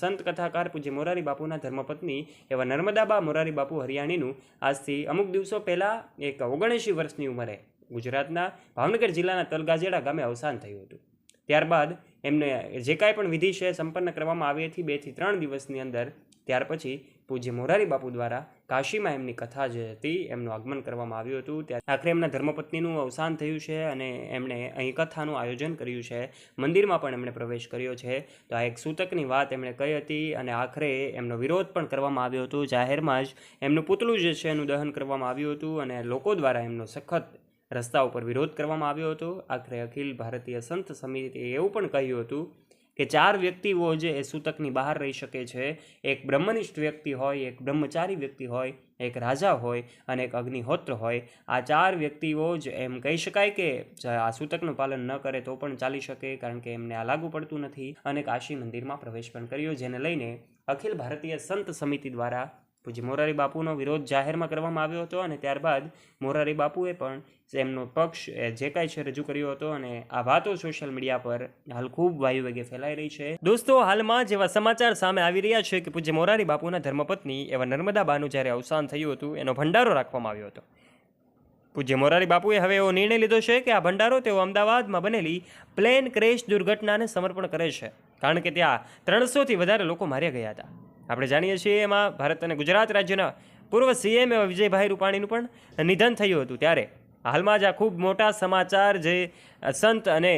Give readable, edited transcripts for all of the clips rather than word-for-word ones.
સંત કથાકાર પૂજ્ય મોરારી બાપુના ધર્મપત્ની એવા નર્મદાબા મોરારી બાપુ હરિયાણીનું આજથી અમુક દિવસો પહેલાં એક 79 વર્ષની ઉંમરે ગુજરાતના ભાવનગર જિલ્લાના તલગાજેડા ગામે અવસાન થયું હતું। ત્યારબાદ એમને જે કાંઈ પણ વિધિ છે સંપન્ન કરવામાં આવી હતી 2 થી 3 દિવસની અંદર। ત્યાર પછી પૂજ્ય મોરારી બાપુ દ્વારા કાશીમાં એમની કથા જે હતી એમનું આગમન કરવામાં આવ્યું હતું। ત્યારે આખરે એમના ધર્મપત્નીનું અવસાન થયું છે અને એમણે અહીં કથાનું આયોજન કર્યું છે, મંદિરમાં પણ એમણે પ્રવેશ કર્યો છે। તો આ એક સૂતકની વાત એમણે કહી હતી અને આખરે એમનો વિરોધ પણ કરવામાં આવ્યો હતો। જાહેરમાં જ એમનું પૂતળું જે છે એનું દહન કરવામાં આવ્યું હતું અને લોકો દ્વારા એમનો સખત રસ્તા ઉપર વિરોધ કરવામાં આવ્યો હતો। આખરે અખિલ ભારતીય સંત સમિતિએ એવું પણ કહ્યું હતું કે 4 વ્યક્તિઓ જે એ સૂતકની બહાર રહી શકે છે। એક બ્રહ્મનિષ્ઠ વ્યક્તિ હોય, એક બ્રહ્મચારી વ્યક્તિ હોય, એક રાજા હોય અને એક અગ્નિહોત્ર હોય। આ 4 વ્યક્તિઓ જ એમ કહી શકાય કે આ સૂતકનું પાલન ન કરે તો પણ ચાલી શકે, કારણ કે એમને આ લાગુ પડતું નથી। અને કાશી મંદિરમાં પ્રવેશ પણ કર્યો, જેને લઈને અખિલ ભારતીય સંત સમિતિ દ્વારા પૂજ્ય મોરારી બાપુનો વિરોધ જાહેરમાં કરવામાં આવ્યો હતો અને ત્યારબાદ મોરારી બાપુએ પણ એમનો પક્ષ જે કાંઈ છે રજૂ કર્યો હતો અને આ વાતો સોશિયલ મીડિયા પર હાલ ખૂબ વાયુવેગે ફેલાઈ રહી છે। દોસ્તો, હાલમાં જેવા સમાચાર સામે આવી રહ્યા છે કે પૂજ્ય મોરારી બાપુના ધર્મપત્ની એવા નર્મદાબાનું જ્યારે અવસાન થયું હતું એનો ભંડારો રાખવામાં આવ્યો હતો। પૂજ્ય મોરારી બાપુએ હવે એવો નિર્ણય લીધો છે કે આ ભંડારો તેઓ અમદાવાદમાં બનેલી પ્લેન ક્રેશ દુર્ઘટનાને સમર્પણ કરે છે, કારણ કે ત્યાં 300થી વધારે લોકો માર્યા ગયા હતા। આપણે જાણીએ છીએ એમાં ભારત અને ગુજરાત રાજ્યના પૂર્વ સીએમ એવા વિજયભાઈ રૂપાણીનું પણ નિધન થયું હતું। ત્યારે હાલમાં જ આ ખૂબ મોટા સમાચાર જે સંત અને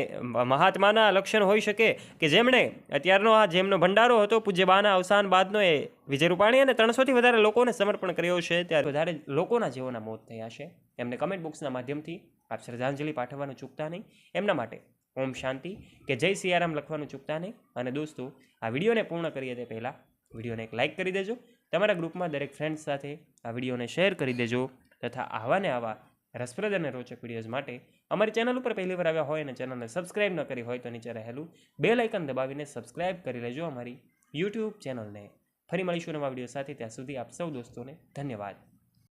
મહાત્માના લક્ષણ હોઈ શકે કે જેમણે અત્યારનો આ જેમનો ભંડારો હતો પૂજ્યબાના અવસાન બાદનો એ વિજય રૂપાણી અને 300થી વધારે લોકોને સમર્પણ કર્યો છે, ત્યારે વધારે લોકોના જીવોના મોત થયા છે। એમને કમેન્ટ બોક્સના માધ્યમથી આપ શ્રદ્ધાંજલિ પાઠવવાનું ચૂકતા નહીં। એમના માટે ઓમ શાંતિ કે જય સિયારામ લખવાનું ચૂકતા નહીં। અને દોસ્તો, આ વિડીયોને પૂર્ણ કરીએ તે પહેલાં વિડીયોને એક લાઇક કરી દેજો, તમારા ગ્રુપમાં દરેક ફ્રેન્ડ્સ સાથે આ વિડીયોને શેર કરી દેજો તથા આવા ને આવા રસપ્રદ અને રોચક વિડીયોઝ માટે અમારી ચેનલ ઉપર પહેલી વાર આવ્યા હોય અને ચેનલને સબસ્ક્રાઇબ ન કરી હોય તો નીચે રહેલું બેલ આઇકન દબાવીને સબસ્ક્રાઇબ કરી લેજો અમારી યુટ્યુબ ચેનલને। ફરી મળીશું નવા વિડીયો સાથે, ત્યાં સુધી આપ સૌ દોસ્તોને ધન્યવાદ।